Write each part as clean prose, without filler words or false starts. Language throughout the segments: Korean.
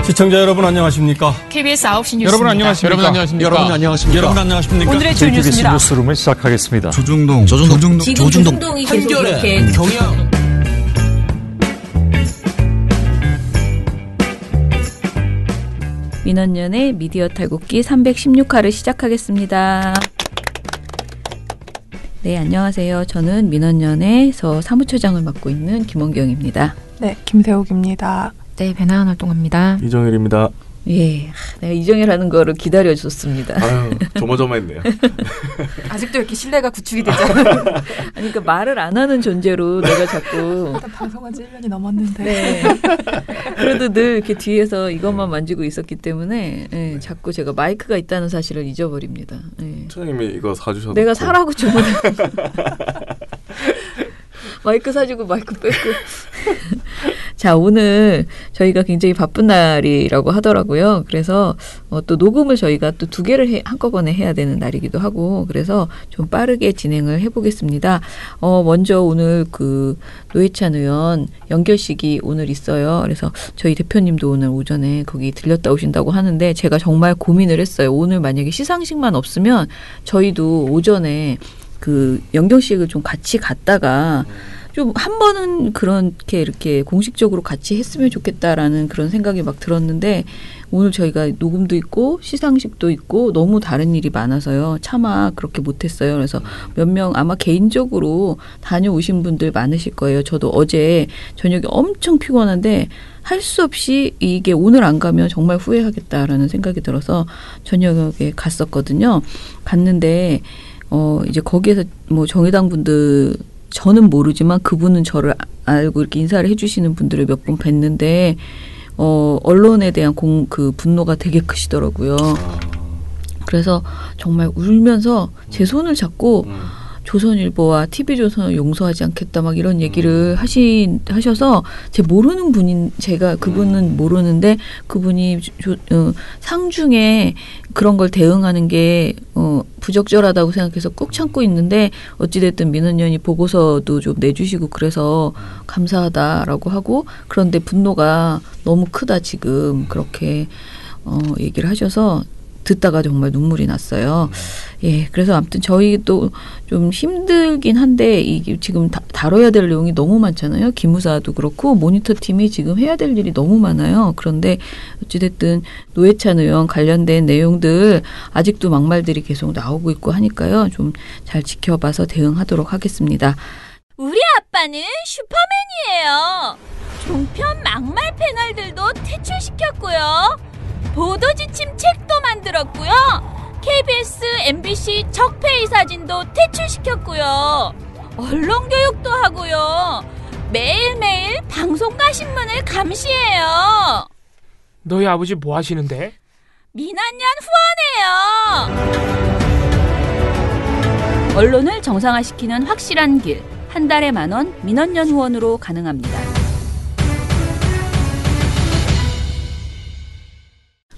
시청자 여러분 안녕하십니까? KBS 9시 뉴스입니다. 여러분 안녕하십니까? 여러분 안녕하십니까? 오늘의 주 뉴스입니다. 뉴스룸을 시작하겠습니다. 조중동 한결의 경영. 민원연의 미디어 탈곡기 316화를 시작하겠습니다. 네, 안녕하세요. 저는 민원연에서 사무처장을 맡고 있는 김원경입니다. 네, 김세옥입니다. 네, 배나은 활동합니다. 이정일입니다. 예, 내가 이정혜라는 거를 기다려줬습니다. 아유, 조마조마했네요. 아직도 이렇게 신뢰가 구축이 되잖아요. 아니, 그러니까 말을 안 하는 존재로 내가 자꾸. 방송한 지 1년이 넘었는데. 네. 그래도 늘 이렇게 뒤에서 이것만 만지고 있었기 때문에 예, 자꾸 제가 마이크가 있다는 사실을 잊어버립니다. 예. 처장님이 이거 사주셔서. 내가 사라고 주문을. 마이크 사주고 마이크 뺏고. 자, 오늘 저희가 굉장히 바쁜 날이라고 하더라고요. 그래서 또 녹음을 저희가 또 2개를 한꺼번에 해야 되는 날이기도 하고, 그래서 좀 빠르게 진행을 해보겠습니다. 먼저 오늘 그 노회찬 의원 연결식이 오늘 있어요. 그래서 저희 대표님도 오늘 오전에 거기 들렸다 오신다고 하는데, 제가 정말 고민을 했어요. 오늘 만약에 시상식만 없으면 저희도 오전에 그 연결식을 좀 같이 갔다가 좀 한 번은 그렇게 이렇게 공식적으로 같이 했으면 좋겠다라는 그런 생각이 막 들었는데, 오늘 저희가 녹음도 있고 시상식도 있고 너무 다른 일이 많아서요. 차마 그렇게 못했어요. 그래서 몇 명 아마 개인적으로 다녀오신 분들 많으실 거예요. 저도 어제 저녁에 엄청 피곤한데 할 수 없이 이게 오늘 안 가면 정말 후회하겠다라는 생각이 들어서 저녁에 갔었거든요. 갔는데 이제 거기에서 뭐 정의당 분들, 저는 모르지만 그분은 저를 알고 이렇게 인사를 해주시는 분들을 몇 번 뵀는데, 언론에 대한 그 분노가 되게 크시더라고요. 그래서 정말 울면서 제 손을 잡고 조선일보와 TV조선을 용서하지 않겠다 막 이런 얘기를 하셔서, 제 모르는 분인, 제가 그분은 모르는데 그분이 상중에 그런 걸 대응하는 게 부적절하다고 생각해서 꾹 참고 있는데, 어찌됐든 민원연이 보고서도 좀 내주시고 그래서 감사하다라고 하고, 그런데 분노가 너무 크다 지금 그렇게 얘기를 하셔서 듣다가 정말 눈물이 났어요. 예, 그래서 아무튼 저희도 좀 힘들긴 한데, 이게 지금 다뤄야 될 내용이 너무 많잖아요. 기무사도 그렇고 모니터 팀이 지금 해야 될 일이 너무 많아요. 그런데 어찌됐든 노회찬 의원 관련된 내용들 아직도 막말들이 계속 나오고 있고 하니까요. 좀 잘 지켜봐서 대응하도록 하겠습니다. 우리 아빠는 슈퍼맨이에요. 종편 막말 패널들도 퇴출시켰고요. 보도지침 책도 만들었고요. KBS, MBC 적폐의 사진도 퇴출시켰고요. 언론교육도 하고요. 매일매일 방송과 신문을 감시해요. 너희 아버지 뭐 하시는데? 민원연 후원해요. 언론을 정상화시키는 확실한 길, 한 달에 10,000원 민원연 후원으로 가능합니다.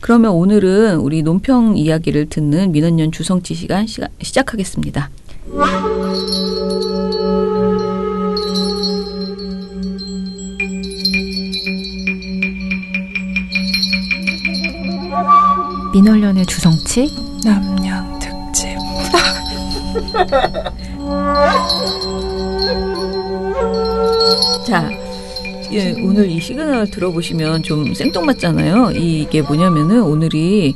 그러면 오늘은 우리 논평 이야기를 듣는 민원연 주성치 시간 시작하겠습니다. 민원연의 주성치 남양 특집. 자, 예, 오늘 이 시그널 들어보시면 좀 생뚱맞잖아요. 이게 뭐냐면은 오늘이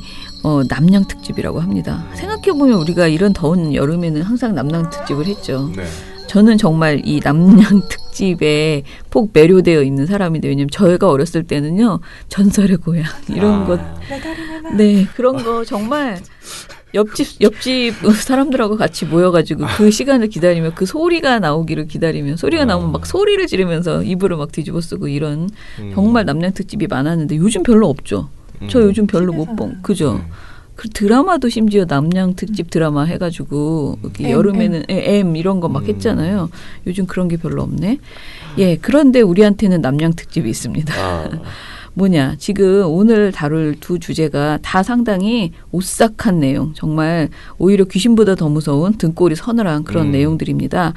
남양 특집이라고 합니다. 생각해보면 우리가 이런 더운 여름에는 항상 남양 특집을 했죠. 네. 저는 정말 이 남양 특집에 폭 매료되어 있는 사람인데, 왜냐면 저희가 어렸을 때는요, 전설의 고향 이런 것, 네, 그런 거 정말 옆집 사람들하고 같이 모여가지고 그 시간을 기다리며 그 소리가 나오기를 기다리며, 소리가 나오면 막 소리를 지르면서 이불을 막 뒤집어 쓰고 이런 정말 남양 특집이 많았는데 요즘 별로 없죠. 저 요즘 별로 못 본, 그죠? 그 드라마도 심지어 남양 특집 드라마 해가지고 여름에는 M 이런 거 막 했잖아요. 요즘 그런 게 별로 없네. 예, 그런데 우리한테는 남양 특집이 있습니다. 지금 오늘 다룰 두 주제가 다 상당히 오싹한 내용, 정말 오히려 귀신보다 더 무서운 등골이 서늘한 그런 내용들입니다.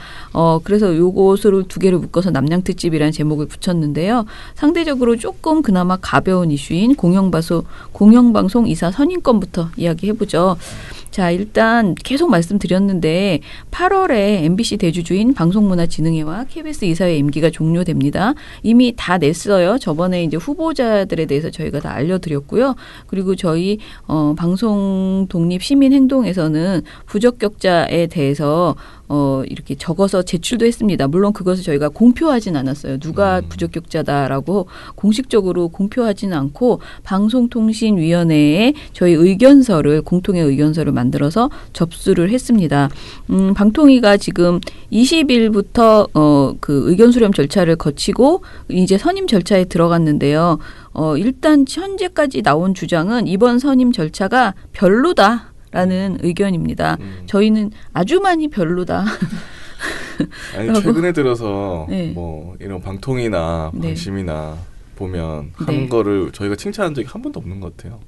그래서 요것을 두 개를 묶어서 남양특집이라는 제목을 붙였는데요. 상대적으로 조금 그나마 가벼운 이슈인 공영방송 이사 선임권부터 이야기해보죠. 자, 일단 계속 말씀드렸는데 8월에 MBC 대주주인 방송문화진흥회와 KBS 이사회 임기가 종료됩니다. 이미 다 냈어요. 저번에 이제 후보자들에 대해서 저희가 다 알려드렸고요. 그리고 저희 방송 독립 시민 행동에서는 부적격자에 대해서 이렇게 적어서 제출도 했습니다. 물론 그것을 저희가 공표하진 않았어요. 누가 부적격자다라고 공식적으로 공표하지는 않고 방송통신위원회에 저희 의견서를, 공통의 의견서를 만들어서 접수를 했습니다. 방통위가 지금 20일부터 그 의견 수렴 절차를 거치고 이제 선임 절차에 들어갔는데요. 일단 현재까지 나온 주장은 이번 선임 절차가 별로다. 라는 의견입니다. 저희는 아주 많이 별로다. 아니 최근에 들어서 네. 뭐 이런 방통이나 네. 방심이나 보면 네. 한 거를 저희가 칭찬한 적이 한 번도 없는 것 같아요.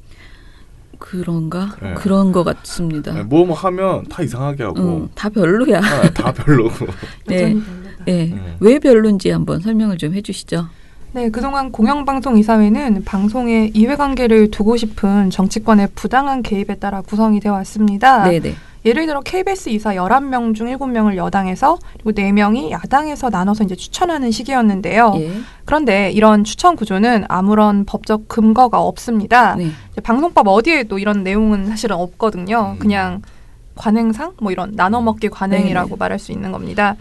그런가? 네. 그런 것 같습니다. 네, 뭐 하면 다 이상하게 하고 다 별로야. 다 별로고. 네. 네. 왜 별론지 한번 설명을 좀 해주시죠. 네, 그동안 공영방송이사회는 방송의 이해관계를 두고 싶은 정치권의 부당한 개입에 따라 구성이 되어 왔습니다. 네네. 예를 들어 KBS 이사 11명 중 7명을 여당에서 그리고 4명이 야당에서 나눠서 이제 추천하는 시기였는데요. 예. 그런데 이런 추천 구조는 아무런 법적 근거가 없습니다. 네. 방송법 어디에도 이런 내용은 사실은 없거든요. 그냥 관행상 뭐 이런 나눠먹기 관행이라고 네네. 말할 수 있는 겁니다.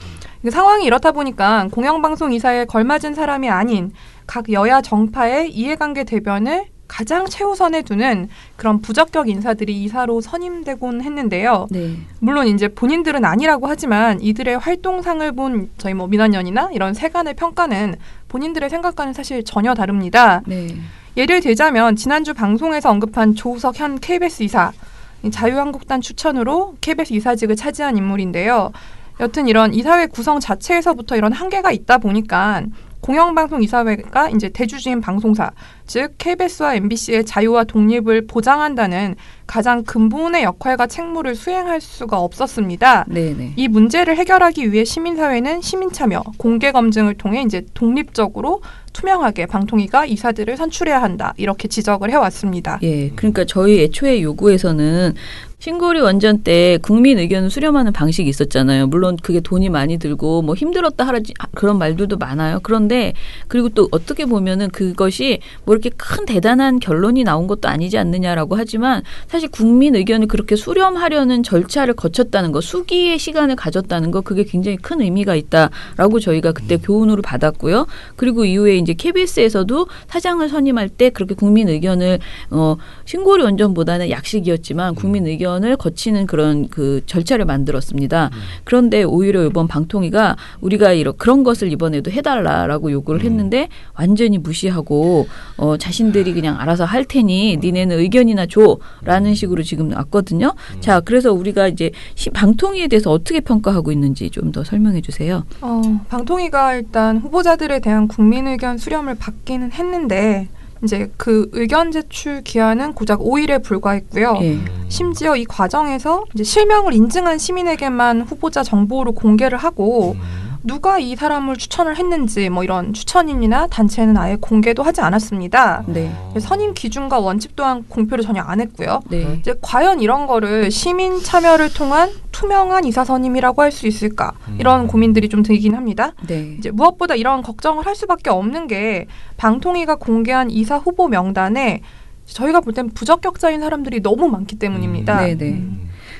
상황이 이렇다 보니까 공영방송 이사에 걸맞은 사람이 아닌 각 여야 정파의 이해관계 대변을 가장 최우선에 두는 그런 부적격 인사들이 이사로 선임되곤 했는데요. 네. 물론 이제 본인들은 아니라고 하지만 이들의 활동상을 본 저희 뭐 민원연이나 이런 세간의 평가는 본인들의 생각과는 사실 전혀 다릅니다. 네. 예를 들자면 지난주 방송에서 언급한 조우석 현 KBS 이사, 자유한국당 추천으로 KBS 이사직을 차지한 인물인데요. 여튼 이런 이사회 구성 자체에서부터 이런 한계가 있다 보니까 공영방송 이사회가 이제 대주주인 방송사, 즉 KBS와 MBC의 자유와 독립을 보장한다는 가장 근본의 역할과 책무를 수행할 수가 없었습니다. 네네. 이 문제를 해결하기 위해 시민사회는 시민참여, 공개검증을 통해 이제 독립적으로 투명하게 방통위가 이사들을 선출해야 한다. 이렇게 지적을 해왔습니다. 예, 그러니까 저희 애초에 요구에서는 신고리 원전 때 국민 의견을 수렴하는 방식이 있었잖아요. 물론 그게 돈이 많이 들고 뭐 힘들었다 하지 그런 말들도 많아요. 그런데 그리고 또 어떻게 보면은 그것이 뭐 이렇게 큰 대단한 결론이 나온 것도 아니지 않느냐라고 하지만 사실 국민 의견을 그렇게 수렴하려는 절차를 거쳤다는 거, 수기의 시간을 가졌다는 거, 그게 굉장히 큰 의미가 있다라고 저희가 그때 교훈으로 받았고요. 그리고 이후에 이제 KBS에서도 사장을 선임할 때 그렇게 국민 의견을 신고리 원전보다는 약식이었지만 국민 의견을 거치는 그런 그 절차를 만들었습니다. 그런데 오히려 이번 방통위가 우리가 그런 것을 이번에도 해달라라고 요구를 했는데 완전히 무시하고 자신들이 그냥 알아서 할 테니 니네는 의견이나 줘라는 식으로 지금 왔거든요. 자, 그래서 우리가 이제 방통위에 대해서 어떻게 평가하고 있는지 좀 더 설명해 주세요. 방통위가 일단 후보자들에 대한 국민 의견 수렴을 받기는 했는데 이제 그 의견 제출 기한은 고작 5일에 불과했고요. 예. 심지어 이 과정에서 이제 실명을 인증한 시민에게만 후보자 정보를 공개를 하고 누가 이 사람을 추천을 했는지 뭐 이런 추천인이나 단체는 아예 공개도 하지 않았습니다. 네. 선임 기준과 원칙 또한 공표를 전혀 안 했고요. 네. 이제 과연 이런 거를 시민 참여를 통한 투명한 이사 선임이라고 할 수 있을까? 이런 고민들이 좀 들긴 합니다. 네. 이제 무엇보다 이런 걱정을 할 수밖에 없는 게 방통위가 공개한 이사 후보 명단에 저희가 볼 땐 부적격자인 사람들이 너무 많기 때문입니다. 네네.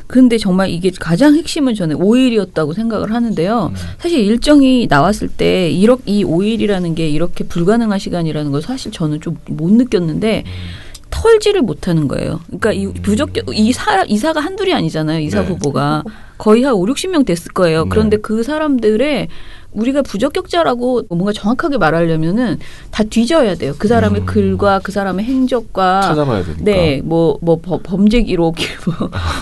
근데 정말 이게 가장 핵심은 저는 5일이었다고 생각을 하는데요. 사실 일정이 나왔을 때 이 5일이라는 게 이렇게 불가능한 시간이라는 걸 사실 저는 좀 못 느꼈는데 털지를 못하는 거예요. 그러니까 이 이사가 한둘이 아니잖아요. 이사 네. 후보가 거의 한 5, 60명 됐을 거예요. 그런데 그 사람들의 우리가 부적격자라고 뭔가 정확하게 말하려면은 다 뒤져야 돼요. 그 사람의 글과 그 사람의 행적과 찾아봐야 되니까. 네, 범죄 기록,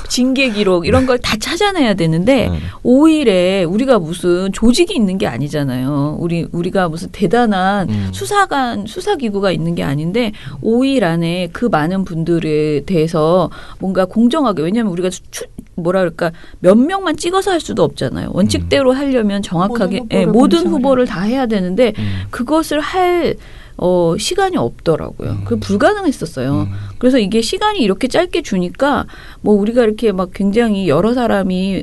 징계 기록 이런 걸 다 찾아내야 되는데 5일에 우리가 무슨 조직이 있는 게 아니잖아요. 우리가 무슨 대단한 수사기구가 있는 게 아닌데 5일 안에 그 많은 분들에 대해서 뭔가 공정하게 왜냐하면 우리가 몇 명만 찍어서 할 수도 없잖아요. 원칙대로 하려면 정확하게 모든 후보를 다 해야 되는데 그것을 할 시간이 없더라고요. 그 불가능했었어요. 그래서 이게 시간이 이렇게 짧게 주니까 뭐 우리가 이렇게 막 굉장히 여러 사람이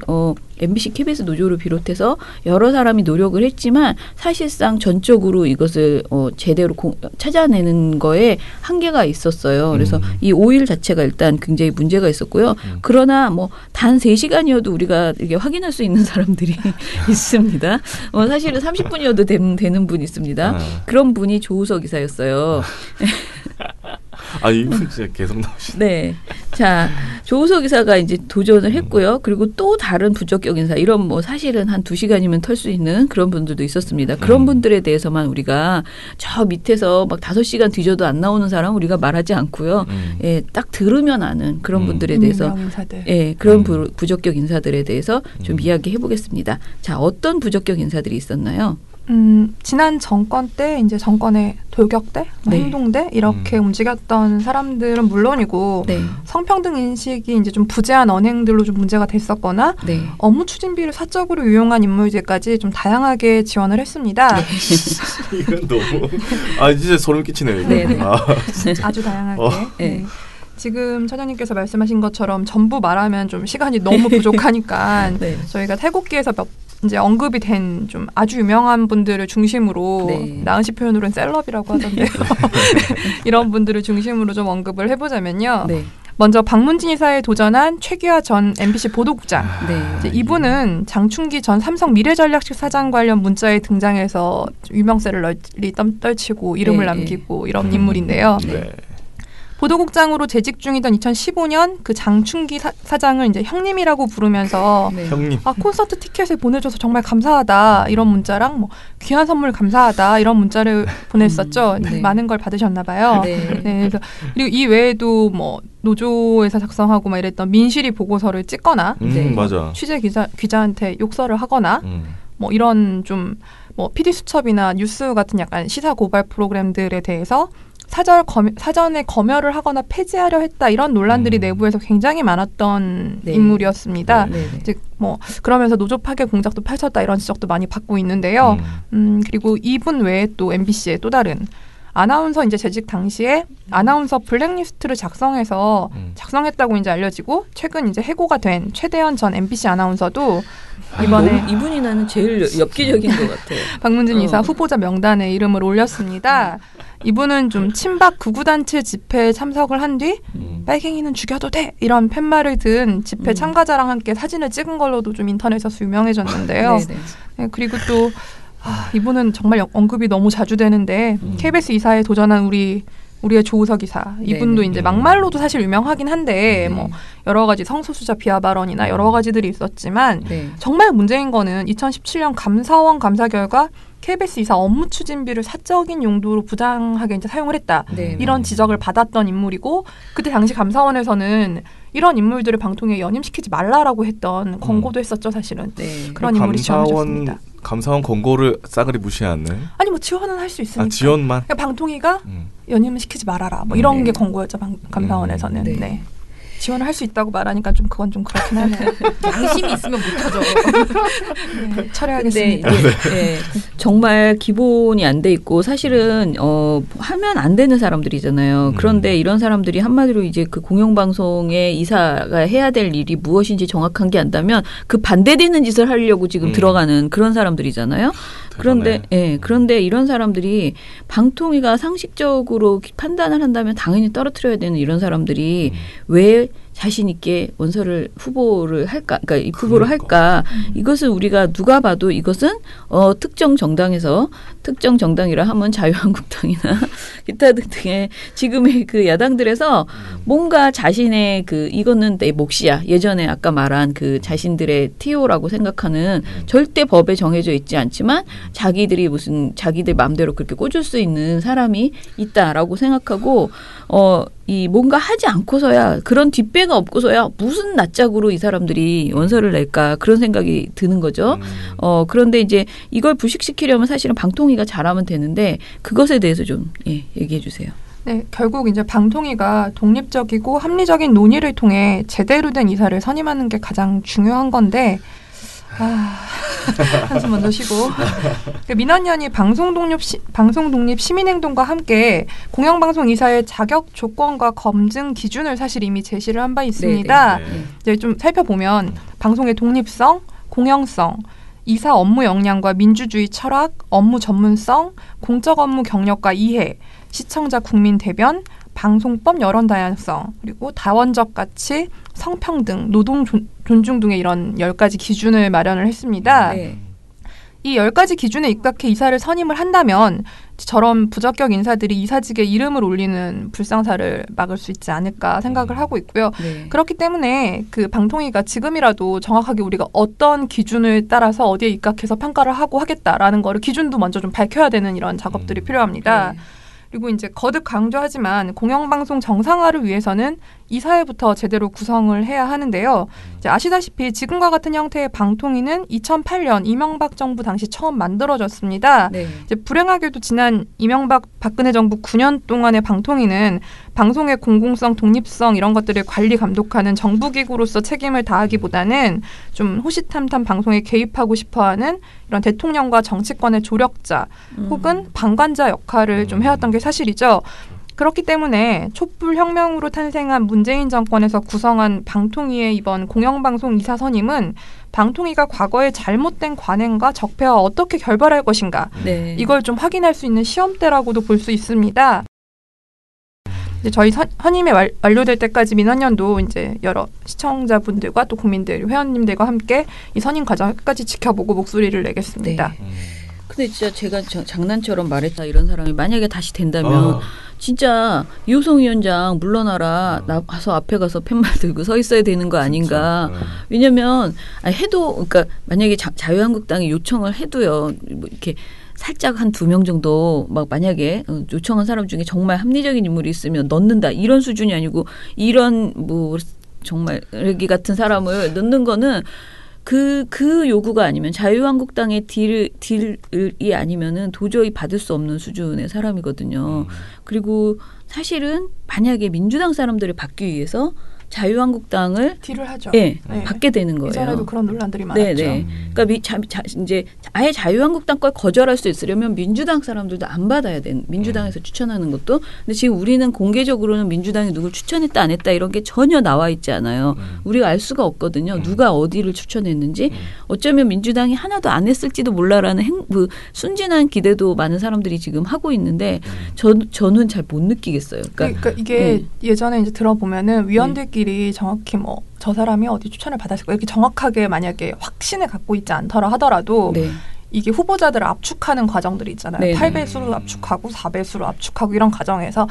MBC, KBS 노조를 비롯해서 여러 사람이 노력을 했지만 사실상 전적으로 이것을 제대로 찾아내는 거에 한계가 있었어요. 그래서 이 5일 자체가 일단 굉장히 문제가 있었고요. 그러나 뭐 단 3시간이어도 우리가 이렇게 확인할 수 있는 사람들이 있습니다. 사실은 30분이어도 되는 분이 있습니다. 그런 분이 조우석 이사였어요. 이분 진짜 계속 나오시네. 네. 자, 조우석 이사가 이제 도전을 했고요. 그리고 또 다른 부적격 인사, 이런 뭐 사실은 한 2시간이면 털 수 있는 그런 분들도 있었습니다. 그런 분들에 대해서만 우리가 저 밑에서 막 5시간 뒤져도 안 나오는 사람 우리가 말하지 않고요. 예, 딱 들으면 아는 그런 분들에 대해서. 예, 그런 부적격 인사들에 대해서 좀 이야기해 보겠습니다. 자, 어떤 부적격 인사들이 있었나요? 지난 정권 때 이제 정권의 돌격대, 행동대 이렇게 움직였던 사람들은 물론이고 성평등 인식이 이제 좀 부재한 언행들로 좀 문제가 됐었거나 업무 추진비를 사적으로 유용한 인물들까지 좀 다양하게 지원을 했습니다. 이건 너무 진짜 소름 끼치네요. 이거. 아주 다양하게. 지금 처장님께서 말씀하신 것처럼 전부 말하면 좀 시간이 너무 부족하니까 저희가 태국기에서 이제 언급이 된 좀 아주 유명한 분들을 중심으로 나은 씨 표현으로는 셀럽이라고 하던데요. 이런 분들을 중심으로 좀 언급을 해보자면요. 먼저 박문진 이사에 도전한 최규하 전 MBC 보도국장. 이제 이분은 장충기 전 삼성 미래전략실 사장 관련 문자에 등장해서 유명세를 널리 떨치고 이름을 남기고 이런 인물인데요. 보도국장으로 재직 중이던 2015년 그 장충기 사장을 이제 형님이라고 부르면서 형님. 콘서트 티켓을 보내줘서 정말 감사하다 이런 문자랑 뭐 귀한 선물 감사하다 이런 문자를 보냈었죠. 많은 걸 받으셨나 봐요. 그래서 그리고 이 외에도 뭐 노조에서 작성하고 막 이랬던 민실이 보고서를 찍거나 맞아. 취재 기자한테 욕설을 하거나 뭐 이런 좀 뭐 PD 수첩이나 뉴스 같은 약간 시사 고발 프로그램들에 대해서 사전에 검열을 하거나 폐지하려 했다 이런 논란들이 내부에서 굉장히 많았던 인물이었습니다. 즉 뭐 그러면서 노조 파괴 공작도 펼쳤다 이런 지적도 많이 받고 있는데요. 그리고 이분 외에 또 MBC의 또 다른 아나운서 이제 재직 당시에 아나운서 블랙리스트를 작성했다고 이제 알려지고 최근 이제 해고가 된 최대현 전 MBC 아나운서도 이번에 이분이 나는 제일 엽기적인 것 같아요. 박문진 이사 후보자 명단에 이름을 올렸습니다. 이분은 좀 친박 극우단체 집회에 참석을 한 뒤 빨갱이는 죽여도 돼 이런 팻말을 든 집회 참가자랑 함께 사진을 찍은 걸로도 좀 인터넷에서 유명해졌는데요. 그리고 또 이분은 정말 언급이 너무 자주 되는데 KBS 이사에 도전한 우리의 조우석 이사 이분도 이제 막말로도 사실 유명하긴 한데 뭐 여러 가지 성소수자 비하 발언이나 여러 가지들이 있었지만 정말 문제인 거는 2017년 감사원 감사 결과 KBS 이사 업무 추진비를 사적인 용도로 부당하게 이제 사용을 했다. 이런 지적을 받았던 인물이고 그때 당시 감사원에서는 이런 인물들을 방통위에 연임시키지 말라라고 했던 권고도 했었죠, 사실은. 그런 인물이 지원해줬습니다. 감사원 권고를 싸그리 무시하는? 아니 뭐 지원은 할 수 있으니까. 지원만? 그러니까 방통위가 연임을 시키지 말아라. 뭐 이런 게 권고였죠, 감사원에서는. 지원을 할 수 있다고 말하니까 좀 그건 좀 그렇긴 하네요. 양심이 있으면 못하죠. 철회하겠습니다. 정말 기본이 안 돼 있고 사실은 하면 안 되는 사람들이잖아요. 그런데 이런 사람들이 한마디로 이제 그 공영방송의 이사가 해야 될 일이 무엇인지 정확한 게 안다면 그 반대되는 짓을 하려고 지금 들어가는 그런 사람들이잖아요. 그런데 이런 사람들이 방통위가 상식적으로 판단을 한다면 당연히 떨어뜨려야 되는 이런 사람들이 왜 자신 있게 원서를 후보를 할까, 그러니까 이 후보를 할까? 이것은 우리가 누가 봐도 이것은 특정 정당이라 하면 자유한국당이나 기타 등등의 지금의 그 야당들에서 뭔가 자신의 그 이거는 내 몫이야. 예전에 아까 말한 그 자신들의 TO라고 생각하는 절대 법에 정해져 있지 않지만 자기들이 자기들 마음대로 그렇게 꽂을 수 있는 사람이 있다라고 생각하고 이 뭔가 하지 않고서야 그런 뒷배가 없고서야 무슨 낯짝으로 이 사람들이 원서를 낼까 그런 생각이 드는 거죠. 그런데 이제 이걸 부식시키려면 사실은 방통위가 잘하면 되는데 그것에 대해서 좀 얘기해 주세요. 네, 결국 이제 방통위가 독립적이고 합리적인 논의를 통해 제대로 된 이사를 선임하는 게 가장 중요한 건데 한숨 먼저 쉬고 민원연이 방송독립 시민행동과 함께 공영방송 이사의 자격 조건과 검증 기준을 사실 이미 제시를 한 바 있습니다. 이제 좀 살펴보면 방송의 독립성, 공영성, 이사 업무 역량과 민주주의 철학, 업무 전문성, 공적 업무 경력과 이해, 시청자 국민 대변, 방송법 여론 다양성, 그리고 다원적 가치, 성평등, 노동 존중 등의 이런 10가지 기준을 마련을 했습니다. 네. 이 10가지 기준에 입각해 이사를 선임을 한다면 저런 부적격 인사들이 이사직에 이름을 올리는 불상사를 막을 수 있지 않을까 생각을 하고 있고요. 네. 그렇기 때문에 그 방통위가 지금이라도 정확하게 우리가 어떤 기준을 따라서 어디에 입각해서 평가를 하고 하겠다라는 거를 기준도 먼저 좀 밝혀야 되는 이런 작업들이 필요합니다. 네. 그리고 이제 거듭 강조하지만 공영방송 정상화를 위해서는 이사회부터 제대로 구성을 해야 하는데요. 이제 아시다시피 지금과 같은 형태의 방통위는 2008년 이명박 정부 당시 처음 만들어졌습니다. 네. 이제 불행하게도 지난 박근혜 정부 9년 동안의 방통위는 방송의 공공성, 독립성 이런 것들을 관리 감독하는 정부기구로서 책임을 다하기보다는 좀 호시탐탐 방송에 개입하고 싶어하는 이런 대통령과 정치권의 조력자 혹은 방관자 역할을 좀 해왔던 게 사실이죠. 그렇기 때문에 촛불혁명으로 탄생한 문재인 정권에서 구성한 방통위의 이번 공영방송 이사 선임은 방통위가 과거의 잘못된 관행과 적폐와 어떻게 결별할 것인가 이걸 좀 확인할 수 있는 시험대라고도 볼 수 있습니다. 이제 저희 선임이 완료될 때까지 민원연도 이제 여러 시청자분들과 또 국민들, 회원님들과 함께 이 선임 과정 끝까지 지켜보고 목소리를 내겠습니다. 네. 근데 진짜 제가 장난처럼 말했다 이런 사람이 만약에 다시 된다면 진짜 이호성 위원장 물러나라 나 가서 앞에 가서 팻말 들고 서 있어야 되는 거 아닌가. 왜냐면 그러니까 만약에 자유한국당이 요청을 해도요. 뭐 이렇게 살짝 한 2명 정도 막 만약에 요청한 사람 중에 정말 합리적인 인물이 있으면 넣는다 이런 수준이 아니고 이런 뭐 정말 쓰레기 같은 사람을 넣는 거는 그 요구가 아니면 자유한국당의 딜이 아니면은 도저히 받을 수 없는 수준의 사람이거든요. 그리고 사실은 만약에 민주당 사람들을 받기 위해서 자유한국당을 딜을 하죠. 네. 받게 되는 거예요. 이전에도 그런 논란들이 많았죠. 네네. 그러니까 이제 아예 자유한국당 걸 거절할 수 있으려면 민주당 사람들도 안 받아야 되는 민주당에서 추천하는 것도. 근데 지금 우리는 공개적으로는 민주당이 누굴 추천했다 안 했다 이런 게 전혀 나와 있지 않아요. 우리가 알 수가 없거든요. 누가 어디를 추천했는지. 어쩌면 민주당이 하나도 안 했을지도 몰라라는 순진한 기대도 많은 사람들이 지금 하고 있는데 저는 잘 못 느끼겠어요. 그러니까 이게 예전에 이제 들어보면은 위원들끼리 정확히 뭐 저 사람이 어디 추천을 받았을까 이렇게 정확하게 만약에 확신을 갖고 있지 않더라 하더라도 이게 후보자들을 압축하는 과정들이 있잖아요. 네네. 8배수로 압축하고 4배수로 압축하고 이런 과정에서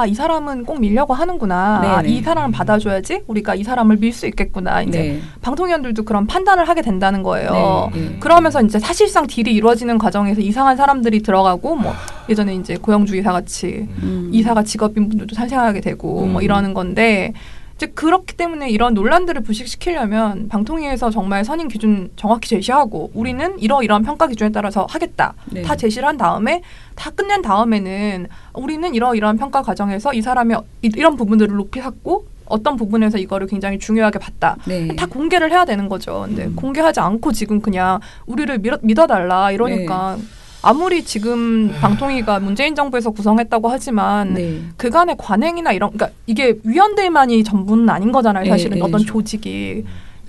이 사람은 꼭 밀려고 하는구나. 이 사람을 받아줘야지 우리가 이 사람을 밀 수 있겠구나. 이제 방통위원들도 그런 판단을 하게 된다는 거예요. 그러면서 이제 사실상 딜이 이루어지는 과정에서 이상한 사람들이 들어가고 뭐 예전에 이제 고영주 이사 같이 이사가 직업인 분들도 탄생하게 되고 뭐 이러는 건데 이제 그렇기 때문에 이런 논란들을 부식시키려면 방통위에서 정말 선임 기준 정확히 제시하고 우리는 이러이러한 평가 기준에 따라서 하겠다. 다 제시를 한 다음에 다 끝낸 다음에는 우리는 이러이러한 평가 과정에서 이 사람이 이런 부분들을 높이 샀고 어떤 부분에서 이거를 굉장히 중요하게 봤다. 다 공개를 해야 되는 거죠. 근데 공개하지 않고 지금 그냥 우리를 믿어달라 이러니까 아무리 지금 방통위가 문재인 정부에서 구성했다고 하지만 그간의 관행이나 그러니까 이게 위원들만이 전부는 아닌 거잖아요. 사실은 어떤 조직이.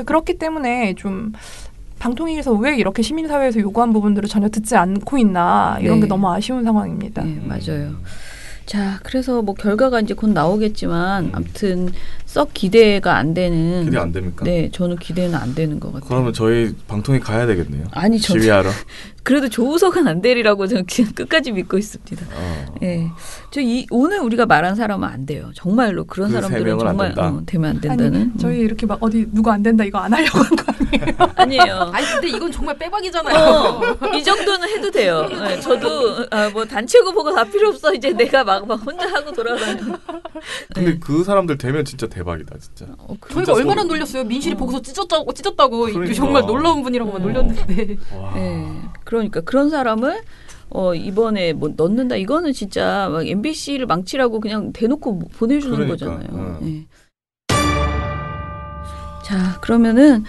그렇기 때문에 좀 방통위에서 왜 이렇게 시민사회에서 요구한 부분들을 전혀 듣지 않고 있나 이런 게 너무 아쉬운 상황입니다. 네, 맞아요. 자, 그래서 뭐 결과가 이제 곧 나오겠지만 아무튼 썩 기대가 안 되는. 기대 안 됩니까? 네, 저는 기대는 안 되는 것 같아요. 그러면 저희 방통위 가야 되겠네요. 아니, 저는 시위하러. 그래도 조우석은 안 되리라고 저는 그냥 끝까지 믿고 있습니다. 네. 오늘 우리가 말한 사람은 안 돼요. 정말로 그런 사람들은 정말 되면 안 된다는. 아니, 저희 이렇게 막 어디 누구 안 된다 이거 안 하려고 한 거 아니에요? 아니에요. 아니 근데 이건 정말 빼박이잖아요. 이 정도는 해도 돼요. 네, 저도 뭐 단체고 보고 다 필요 없어. 이제 내가 막 혼자 하고 돌아다니는. 근데 네. 그 사람들 되면 진짜 대박이다, 진짜. 저희가 얼마나 놀렸어요. 민실이 보고서 찢었다고. 그러니까. 정말 놀라운 분이라고 놀렸는데. 네. 그러니까 그런 사람을 이번에 뭐 넣는다. 이거는 진짜 막 MBC를 망치라고 그냥 대놓고 보내주는 거잖아요. 네. 자, 그러면은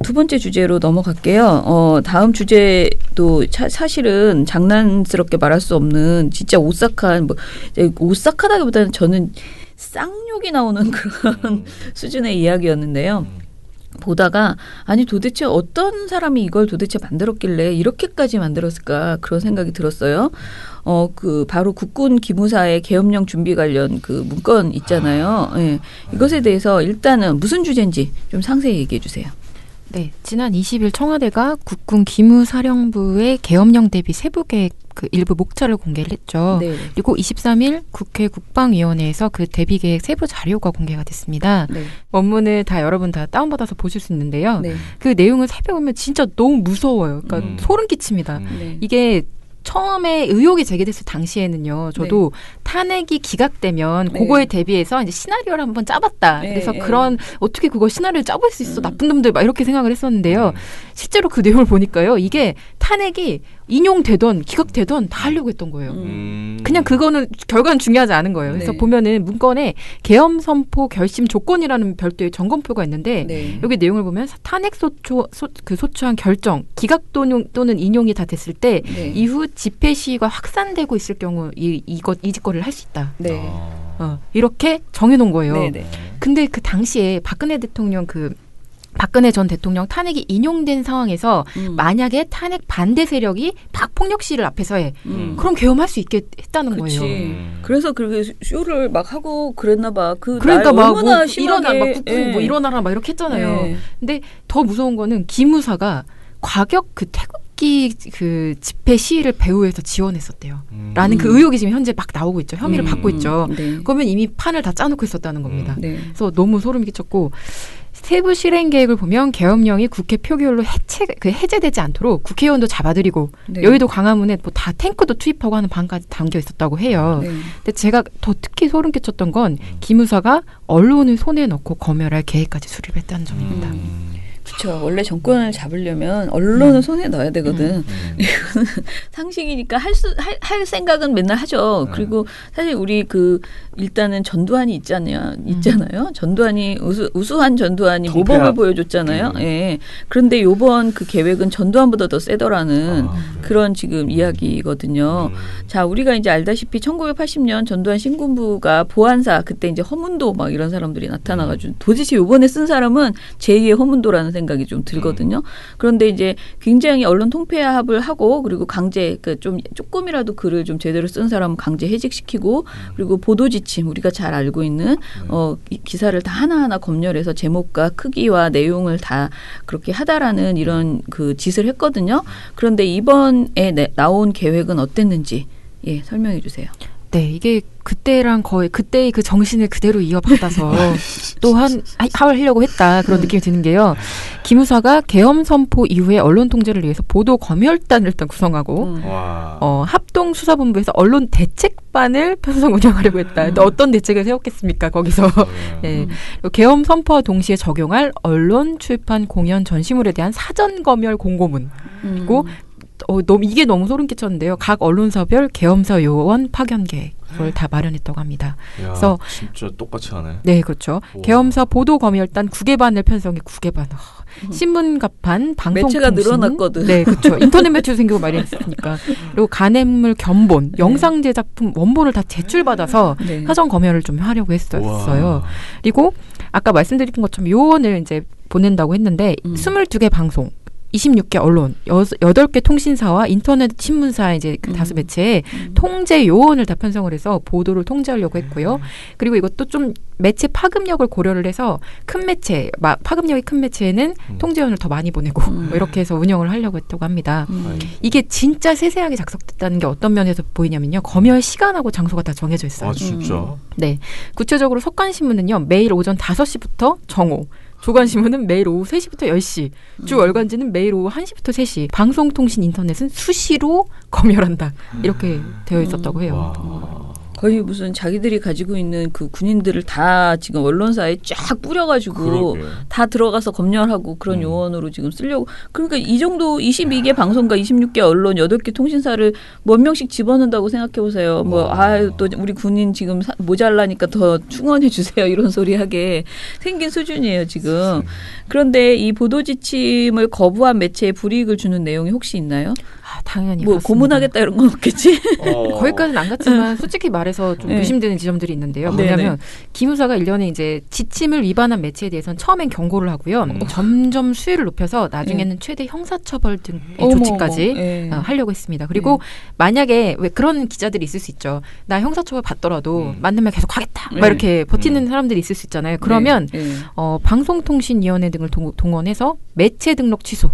두 번째 주제로 넘어갈게요. 다음 주제도 사실은 장난스럽게 말할 수 없는 진짜 오싹한 오싹하다기보다는 저는 쌍욕이 나오는 그런 수준의 이야기였는데요. 보다가 아니 도대체 어떤 사람이 이걸 도대체 만들었길래 이렇게까지 만들었을까 그런 생각이 들었어요. 바로 국군 기무사의 계엄령 준비 관련 그 문건 있잖아요. 예. 이것에 대해서 일단은 무슨 주제인지 좀 상세히 얘기해 주세요. 네, 지난 20일 청와대가 국군 기무사령부의 계엄령 대비 세부계획 그 일부 목차를 공개를 했죠. 네. 그리고 23일 국회 국방위원회에서 그 대비계획 세부 자료가 공개가 됐습니다. 네. 원문을 다 여러분 다 다운받아서 보실 수 있는데요. 네. 그 내용을 살펴보면 진짜 너무 무서워요. 그러니까 소름 끼칩니다. 네. 이게 처음에 의혹이 제기됐을 당시에는요. 저도 탄핵이 기각되면 그거에 대비해서 이제 시나리오를 한번 짜봤다. 그래서 그런 어떻게 그걸 시나리오를 짜볼 수 있어. 나쁜 놈들 막 이렇게 생각을 했었는데요. 실제로 그 내용을 보니까요. 이게 탄핵이 인용되던 기각되던 다 하려고 했던 거예요. 그냥 그거는 결과는 중요하지 않은 거예요. 그래서 보면은 문건에 계엄 선포 결심 조건이라는 별도의 점검표가 있는데 여기 내용을 보면 탄핵 소추안 결정 기각 또는 인용이 다 됐을 때 이후 집회 시위가 확산되고 있을 경우 이 짓거리를 할 수 있다. 이렇게 정해놓은 거예요. 근데 그 당시에 박근혜 전 대통령 탄핵이 인용된 상황에서 만약에 탄핵 반대 세력이 박폭력 시위를 앞에서 해. 그럼 계엄할 수 있게 했다는 거예요. 그래서 그렇게 쇼를 막 하고 그랬나 봐. 그러니까 막 얼마나 일어나 막 국군 뭐 일어나라 막 이렇게 했잖아요. 근데 더 무서운 거는 기무사가 과격 그 태극기 그 집회 시위를 배후에서 지원했었대요. 라는 그 의혹이 지금 현재 막 나오고 있죠. 혐의를 받고 있죠. 그러면 이미 판을 다 짜놓고 있었다는 겁니다. 그래서 너무 소름이 끼쳤고 세부 실행 계획을 보면 계엄령이 국회 표결로 해제되지 않도록 국회의원도 잡아들이고 여의도 광화문에 뭐 다 탱크도 투입하고 하는 방까지 담겨 있었다고 해요. 근데 제가 더 특히 소름 끼쳤던 건 기무사가 언론을 손에 넣고 검열할 계획까지 수립했다는 점입니다. 그렇죠. 원래 정권을 잡으려면 언론을 손에 넣어야 되거든. 이거는 상식이니까 할 생각은 맨날 하죠. 그리고 사실 우리 일단은 전두환이 있잖아요. 전두환이 우수한 전두환이 모범을 보여줬잖아요. 예. 그런데 이번 그 계획은 전두환보다 더 세더라는 그런 지금 이야기거든요. 자, 우리가 이제 알다시피 1980년 전두환 신군부가 보안사 그때 이제 허문도 막 이런 사람들이 나타나가지고 도대체 이번에 쓴 사람은 제2의 허문도라는 생각이 좀 들거든요. 그런데 이제 굉장히 언론 통폐합을 하고 그리고 강제 좀 조금이라도 글을 좀 제대로 쓴 사람은 강제 해직시키고 그리고 보도 지침 우리가 잘 알고 있는 기사를 다 하나하나 검열해서 제목과 크기와 내용을 다 그렇게 하다라는 이런 그 짓을 했거든요. 그런데 이번에 나온 계획은 어땠는지 설명해 주세요. 네, 이게 그때랑 거의 그때의 그 정신을 그대로 이어받아서 또 하려고 했다 그런 느낌이 드는 게요. 기무사가 계엄 선포 이후에 언론 통제를 위해서 보도 검열단을 일단 구성하고 합동수사본부에서 언론 대책반을 편성 운영하려고 했다. 또 어떤 대책을 세웠겠습니까? 거기서 계엄 선포와 동시에 적용할 언론, 출판, 공연, 전시물에 대한 사전 검열 공고문 그리고 이게 너무 소름 끼쳤는데요. 각 언론사별 계엄사 요원 파견 계획을 다 마련했다고 합니다. 야, 그래서 진짜 똑같이 하네. 네, 그렇죠. 우와. 계엄사 보도 검열단 9개반을 편성해 9개반. 신문갑판, 방송통신. 매체가 늘어났거든. 네, 그렇죠. 인터넷 매체도 생기고 마련했으니까. 그리고 간행물 견본, 영상 제작품 원본을 다 제출받아서 사전 검열을 좀 하려고 했었어요. 우와. 그리고 아까 말씀드린 것처럼 요원을 이제 보낸다고 했는데 22개 방송. 26개 언론, 8개 통신사와 인터넷 신문사 이제 그 다수 매체에 통제 요원을 다 편성을 해서 보도를 통제하려고 했고요. 그리고 이것도 좀 매체 파급력을 고려를 해서 큰 매체, 파급력이 큰 매체에는 통제원을 더 많이 보내고 뭐 이렇게 해서 운영을 하려고 했다고 합니다. 이게 진짜 세세하게 작성됐다는 게 어떤 면에서 보이냐면요. 검열 시간하고 장소가 다 정해져 있어요. 아, 진짜? 네. 구체적으로 석간신문은요. 매일 오전 5시부터 정오. 조간신문은 매일 오후 3시부터 10시, 주 월간지는 매일 오후 1시부터 3시, 방송통신 인터넷은 수시로 검열한다. 이렇게 되어 있었다고 해요. 거의 무슨 자기들이 가지고 있는 그 군인들을 다 지금 언론사에 쫙 뿌려가지고 다 들어가서 검열하고 그런 요원으로 지금 쓰려고. 그러니까 이 정도 22개 방송과 26개 언론 8개 통신사를 몇 명씩 집어넣는다고 생각해보세요. 또 우리 군인 지금 모자라니까 더 충원해 주세요. 이런 소리 하게 생긴 수준이에요 지금. 그런데 이 보도지침을 거부한 매체에 불이익을 주는 내용이 혹시 있나요? 당연히 뭐 그렇습니다. 고문하겠다 이런 건 없겠지? 거기까지는 안 갔지만 솔직히 말해서 좀 의심되는 지점들이 있는데요. 뭐냐면 기무사가 일련의 이제 지침을 위반한 매체에 대해서는 처음엔 경고를 하고요. 점점 수위를 높여서 나중에는 최대 형사처벌 등의 조치까지 하려고 했습니다. 그리고 만약에 왜 그런 기자들이 있을 수 있죠. 나 형사처벌 받더라도 맞는 말 계속 하겠다. 막 이렇게 버티는 사람들이 있을 수 있잖아요. 그러면 방송통신위원회 등을 동원해서 매체 등록 취소,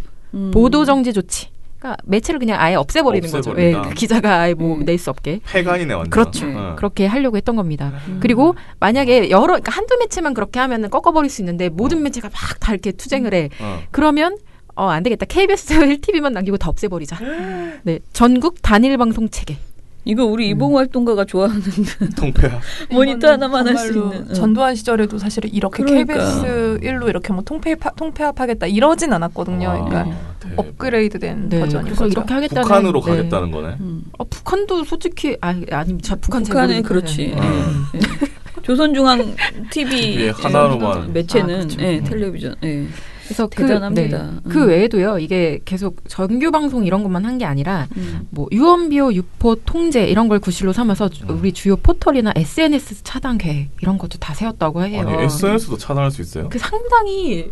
보도정지 조치. 그러니까 매체를 그냥 아예 없애버리는 거죠. 예, 그 기자가 아예 뭐 낼 수 없게. 폐간이네 완전. 그렇죠. 그렇게 하려고 했던 겁니다. 그리고 만약에 그러니까 한두 매체만 그렇게 하면은 꺾어버릴 수 있는데 모든 매체가 막 다 이렇게 투쟁을 해. 그러면 안 되겠다. KBS 1TV만 남기고 다 없애버리자. 네, 전국 단일 방송 체계. 이거 우리 이봉호 활동가가 좋아하는 통폐합. 모니터 하나만 할 수 있는. 전두환 시절에도 사실 이렇게 그러니까. KBS 1로 이렇게 뭐 통폐합하겠다 이러진 않았거든요. 그러니까 업그레이드된 버전인 그래서 거죠. 이렇게 하겠다는. 북한으로 가겠다는 거네. 북한도 솔직히 북한은 그렇지. 조선중앙 TV 하나로만 매체는 그렇죠. 텔레비전. 그래서 대단합니다. 그 외에도요. 이게 계속 정규 방송 이런 것만 한 게 아니라 뭐 유언비어 유포 통제 이런 걸 구실로 삼아서 우리 주요 포털이나 SNS 차단 계획 이런 것도 다 세웠다고 해요. 아니 SNS도 차단할 수 있어요? 그 상당히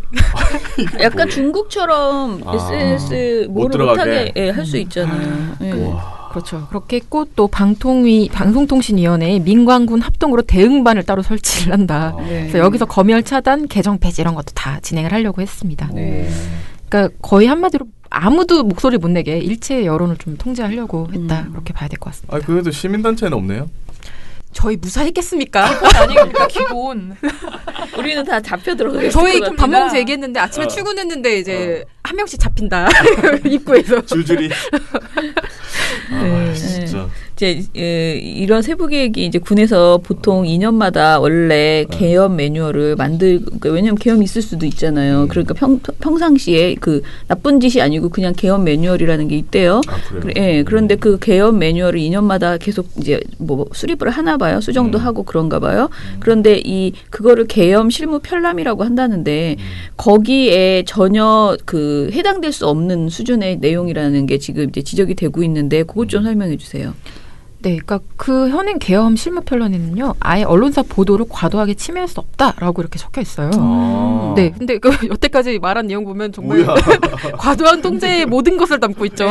약간 중국처럼 SNS 못하게 할 수 있잖아요. 그렇죠. 그렇게 했고 또 방송통신위원회에 민관군 합동으로 대응반을 따로 설치를 한다. 그래서 여기서 검열 차단, 개정 폐지 이런 것도 다 진행을 하려고 했습니다. 그러니까 거의 한마디로 아무도 목소리 못 내게 일체 여론을 좀 통제하려고 했다. 그렇게 봐야 될 것 같습니다. 그래도 시민단체는 없네요? 저희 무사했겠습니까? 아닙니까 기본. 우리는 다 잡혀 들어가요. 저희 밥 먹으면서 얘기했는데 아침에 출근했는데 이제 한 명씩 잡힌다. 입구에서. 줄줄이. 진짜. 이제 이런 세부 계획이 이제 군에서 보통 2년마다 원래 계엄 매뉴얼을 그러니까 왜냐하면 계엄이 있을 수도 있잖아요. 그러니까 평상시에 그 나쁜 짓이 아니고 그냥 계엄 매뉴얼이라는 게 있대요. 그런데 그 계엄 매뉴얼을 2년마다 계속 이제 뭐 수립을 하나 봐요. 수정도 하고 그런가 봐요. 그런데 그거를 계엄 실무 편람이라고 한다는데 거기에 전혀 그 해당될 수 없는 수준의 내용이라는 게 지금 이제 지적이 되고 있는데 그것 좀 설명해 주세요. 네, 그러니까 그 현행 계엄 실무 편란에는요, 아예 언론사 보도를 과도하게 침해할 수 없다라고 이렇게 적혀 있어요. 네, 근데 그 여태까지 말한 내용 보면 정말 과도한 통제의 모든 것을 담고 있죠.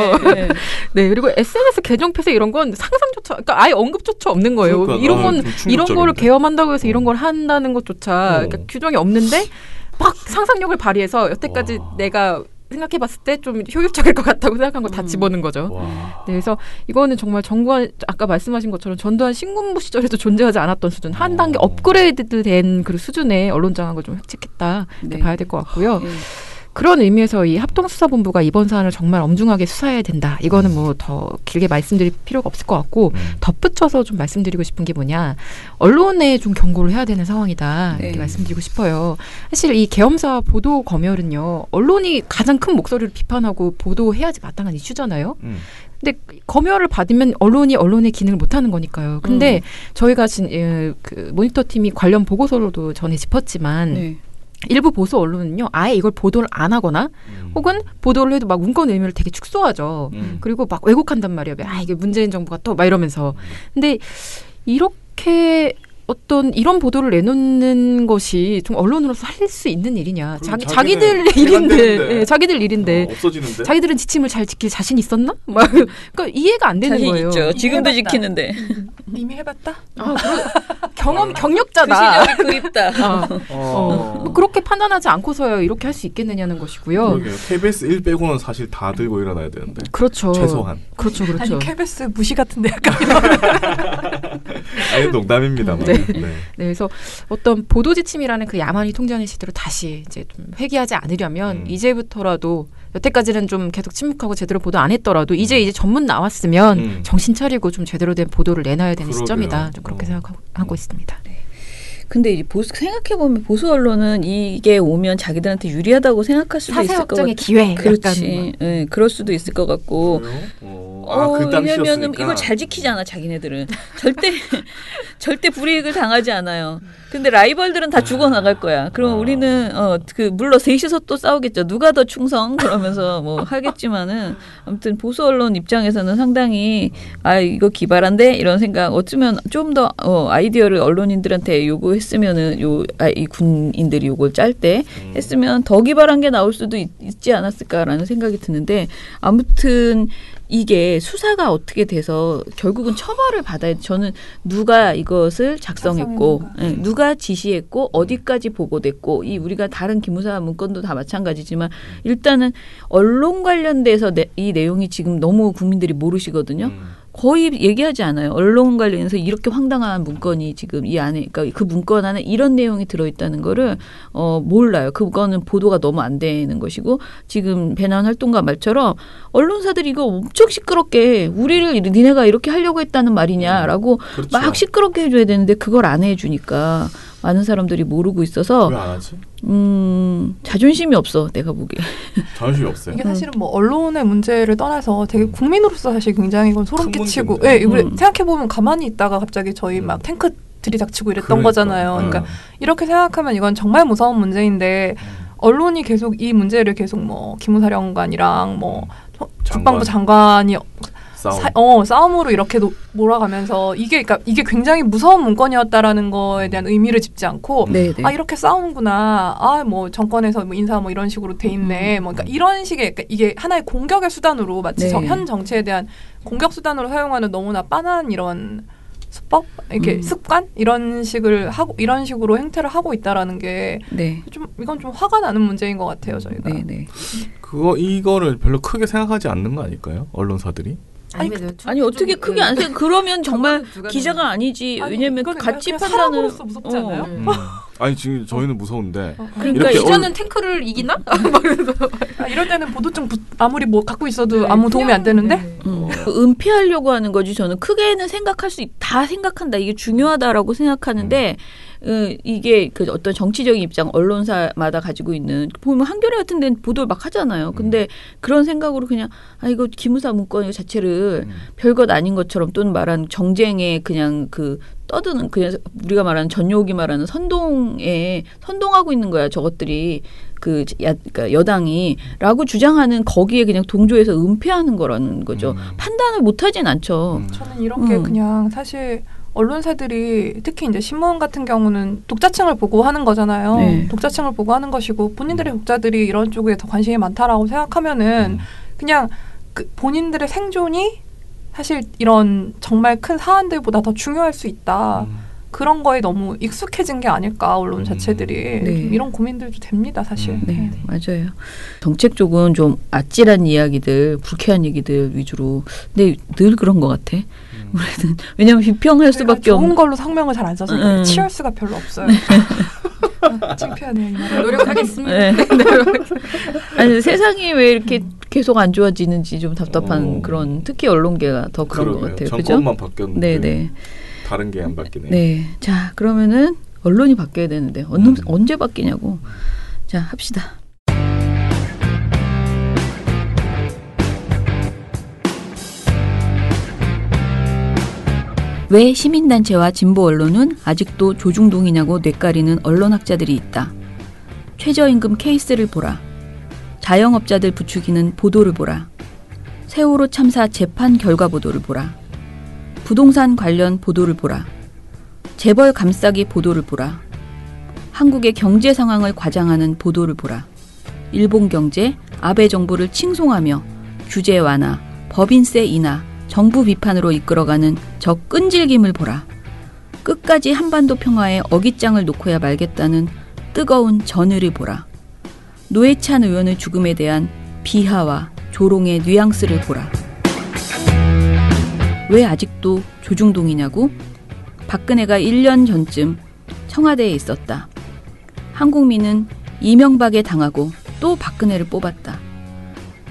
네, 그리고 SNS 계정 폐쇄 이런 건 상상조차, 그러니까 아예 언급조차 없는 거예요. 그러니까, 이런 거를 계엄한다고 해서 이런 걸 한다는 것조차 그러니까 규정이 없는데 막 상상력을 발휘해서 여태까지 내가 생각해봤을 때 좀 효율적일 것 같다고 생각한 거 다 집어넣은 거죠. 네, 그래서 이거는 정말 정부한 아까 말씀하신 것처럼 전두환 신군부 시절에도 존재하지 않았던 수준, 한 단계 업그레이드된 그 수준의 언론 장악을 좀 획책했다 이렇게 봐야 될 것 같고요. 그런 의미에서 이 합동수사본부가 이번 사안을 정말 엄중하게 수사해야 된다. 이거는 뭐 더 길게 말씀드릴 필요가 없을 것 같고 덧붙여서 좀 말씀드리고 싶은 게 뭐냐. 언론에 좀 경고를 해야 되는 상황이다. 이렇게 말씀드리고 싶어요. 사실 이 계엄사 보도 검열은요. 언론이 가장 큰 목소리를 비판하고 보도해야지 마땅한 이슈잖아요. 근데 검열을 받으면 언론이 언론의 기능을 못하는 거니까요. 근데 저희가 그 모니터 팀이 관련 보고서로도 전에 짚었지만 일부 보수 언론은요, 아예 이걸 보도를 안 하거나, 혹은 보도를 해도 막 문건 의미를 되게 축소하죠. 그리고 막 왜곡한단 말이에요. 이게 문재인 정부가 또 막 이러면서. 근데 이렇게 어떤 이런 보도를 내놓는 것이 좀 언론으로서 할 수 있는 일이냐. 자기들 일인데. 없어지는데. 자기들은 지침을 잘 지킬 자신 있었나? 막 그러니까 이해가 안 되는 자신 거예요. 있죠. 지금도 지키는데. 이미 해봤다? 경력자다. 그 있다. 뭐 그렇게 판단하지 않고서야 이렇게 할 수 있겠느냐는 것것이고요. 그러게요. KBS 1 빼고는 사실 다 들고 일어나야 되는데. 그렇죠. 최소한. 그렇죠. 아니 KBS 무시 같은데 약간. 아니 농담입니다만. 네. 그래서 어떤 보도 지침이라는 그 야만이 통제하는 시대로 다시 이제 좀 회귀하지 않으려면 이제부터라도 여태까지는 좀 계속 침묵하고 제대로 보도 안 했더라도 이제 전문 나왔으면 정신 차리고 좀 제대로 된 보도를 내놔야 되는 시점이다. 좀 그렇게 생각하고 있습니다. 네. 근데 이제 생각해보면 보수 언론은 이게 오면 자기들한테 유리하다고 생각할 수도 있을 것 같아요. 사세 기회. 그렇지. 네, 그럴 수도 있을 것 같고. 왜냐면은 시였으니까. 이걸 잘 지키잖아, 자기네들은. 절대 불이익을 당하지 않아요. 근데 라이벌들은 다 죽어나갈 거야. 그럼 우리는, 물론 셋이서 또 싸우겠죠. 누가 더 충성? 그러면서 뭐 하겠지만은, 아무튼 보수 언론 입장에서는 상당히, 이거 기발한데? 이런 생각, 어쩌면 좀 더, 아이디어를 언론인들한테 요구했으면은, 이 군인들이 요걸 짤 때 했으면 더 기발한 게 나올 수도 있지 않았을까라는 생각이 드는데, 아무튼, 이게 수사가 어떻게 돼서 결국은 처벌을 받아야 저는 누가 이것을 작성했고 누가 지시했고 어디까지 보고됐고 우리가 다른 기무사 문건도 다 마찬가지지만 일단은 언론 관련돼서 이 내용이 지금 너무 국민들이 모르시거든요. 거의 얘기하지 않아요. 언론 관련해서 이렇게 황당한 문건이 지금 이 안에, 그러니까 그 문건 안에 이런 내용이 들어있다는 거를 몰라요. 그거는 보도가 너무 안 되는 것이고 지금 배난 활동가 말처럼 언론사들이 이거 엄청 시끄럽게 우리를 니네가 이렇게 하려고 했다는 말이냐라고 그렇죠. 막 시끄럽게 해줘야 되는데 그걸 안 해주니까 많은 사람들이 모르고 있어서 왜 안 하지? 자존심이 없어 내가 보기에. 자존심이 없어요. 이게 사실은 뭐 언론의 문제를 떠나서 되게 국민으로서 사실 굉장히 이건 소름 끼치고, 문제인데. 이걸 생각해 보면 가만히 있다가 갑자기 저희 막 탱크 들이닥치고 이랬던 거잖아요. 그러니까 이렇게 생각하면 이건 정말 무서운 문제인데 언론이 계속 이 문제를 계속 뭐 기무사령관이랑 뭐 국방부 장관이 싸움으로 이렇게 몰아가면서 이게 굉장히 무서운 문건이었다라는 거에 대한 의미를 짚지 않고 이렇게 싸우는구나. 뭐 정권에서 뭐 인사 뭐 이런 식으로 돼 있네. 뭐 그러니까 이런 식의 그러니까 이게 하나의 공격의 수단으로 마치 현 정치에 대한 공격 수단으로 사용하는 너무나 빤한 이런 수법, 이렇게 습관 이런 식으로 행태를 하고 있다라는 게 좀 이건 좀 화가 나는 문제인 것 같아요 저희가. 이거를 별로 크게 생각하지 않는 거 아닐까요? 언론사들이? 아니 어떻게 크게 안 생각? 그러면 정말 기자가 아니지. 왜냐면 가치 판단을 무섭지 않아요? 아니 지금 저희는 무서운데. 그러니까 기자는 탱크를 이기나? 이럴 때는 보도증 아무리 뭐 갖고 있어도 아무 도움이 안 되는데. 은폐하려고 하는 거지. 저는 크게는 다 생각한다. 이게 중요하다라고 생각하는데. 이게 그 어떤 정치적인 입장 언론사마다 가지고 있는 보면 한겨레 같은 데는 보도를 막 하잖아요. 근데 그런 생각으로 그냥 이거 기무사 문건 자체를 별것 아닌 것처럼 또는 말하는 정쟁에 그냥 떠드는 그냥 우리가 말하는 전용기 말하는 선동하고 있는 거야. 저것들이 그러니까 여당이라고 주장하는 거기에 그냥 동조해서 은폐하는 거라는 거죠. 판단을 못하진 않죠. 저는 이런 게 그냥 사실 언론사들이 특히 이제 신문 같은 경우는 독자층을 보고 하는 거잖아요. 독자층을 보고 하는 것이고 본인들의 독자들이 이런 쪽에 더 관심이 많다라고 생각하면은 그냥 본인들의 생존이 사실 이런 정말 큰 사안들보다 더 중요할 수 있다. 그런 거에 너무 익숙해진 게 아닐까 언론 자체들이. 좀 이런 고민들도 됩니다 사실. 네, 맞아요. 정책 쪽은 좀 아찔한 이야기들, 불쾌한 얘기들 위주로. 근데 늘 그런 것 같아. 우리는 왜냐하면 비평할 수밖에 없는. 좋은 걸로 성명을 잘 안 써서 치열 수가 별로 없어요. 창피하네요. 이 말을. 노력하겠습니다. 아니 세상이 왜 이렇게 계속 안 좋아지는지 좀 답답한 그런 특히 언론계가 더 그런 것 같아요. 정권만 바뀌었는데. 네네. 다른 게 안 바뀌네요. 네. 자, 그러면은 언론이 바뀌어야 되는데 언제 바뀌냐고. 자, 합시다. 왜 시민단체와 진보 언론은 아직도 조중동이냐고 뇌까리는 언론학자들이 있다. 최저임금 케이스를 보라. 자영업자들 부추기는 보도를 보라. 세월호 참사 재판 결과 보도를 보라. 부동산 관련 보도를 보라. 재벌 감싸기 보도를 보라. 한국의 경제 상황을 과장하는 보도를 보라. 일본 경제, 아베 정부를 칭송하며 규제 완화, 법인세 인하, 정부 비판으로 이끌어가는 저 끈질김을 보라. 끝까지 한반도 평화에 어깃장을 놓고야 말겠다는 뜨거운 전의를 보라. 노회찬 의원의 죽음에 대한 비하와 조롱의 뉘앙스를 보라. 왜 아직도 조중동이냐고? 박근혜가 1년 전쯤 청와대에 있었다. 한국민은 이명박에 당하고 또 박근혜를 뽑았다.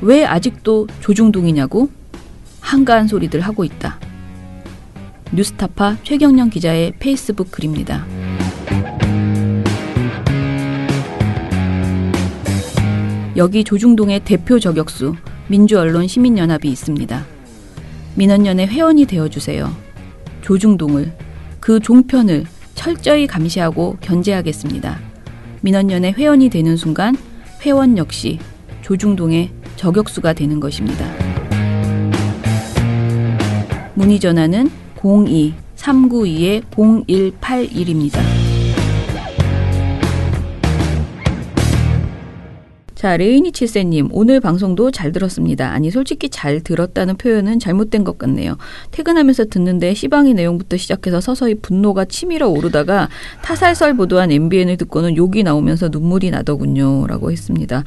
왜 아직도 조중동이냐고? 한가한 소리들 하고 있다. 뉴스타파 최경영 기자의 페이스북 글입니다. 여기 조중동의 대표 저격수 민주언론시민연합이 있습니다. 민언연의 회원이 되어주세요. 조중동을, 그 종편을 철저히 감시하고 견제하겠습니다. 민언연의 회원이 되는 순간 회원 역시 조중동의 저격수가 되는 것입니다. 문의 전화는 02-392-0181입니다. 자, 레이니칠세님, 오늘 방송도 잘 들었습니다. 아니, 솔직히 잘 들었다는 표현은 잘못된 것 같네요. 퇴근하면서 듣는데 시방이 내용부터 시작해서 서서히 분노가 치밀어 오르다가 타살설 보도한 MBN을 듣고는 욕이 나오면서 눈물이 나더군요. 라고 했습니다.